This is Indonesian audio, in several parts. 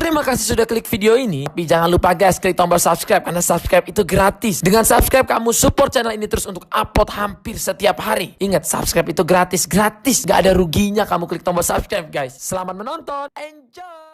Terima kasih sudah klik video ini. Tapi jangan lupa guys, klik tombol subscribe karena subscribe itu gratis. Dengan subscribe kamu support channel ini terus untuk upload hampir setiap hari. Ingat, subscribe itu gratis. Gak ada ruginya kamu klik tombol subscribe guys. Selamat menonton. Enjoy.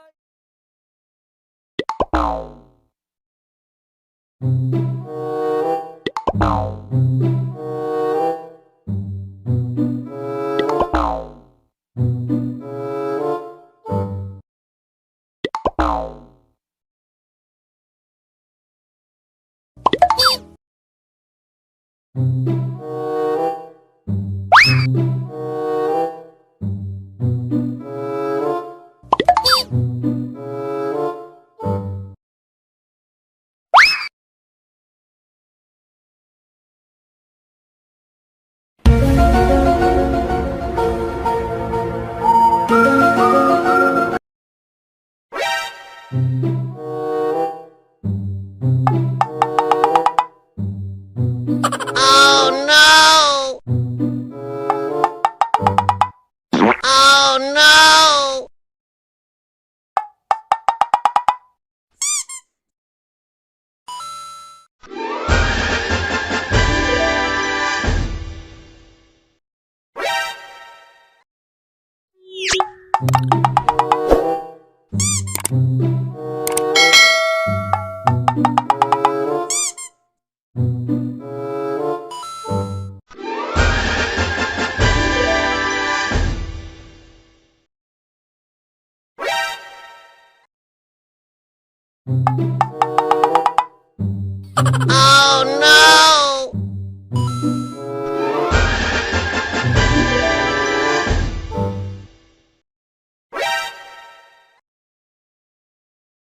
Oh no!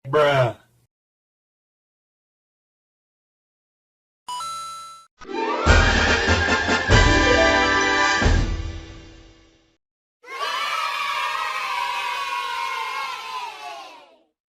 Bruh.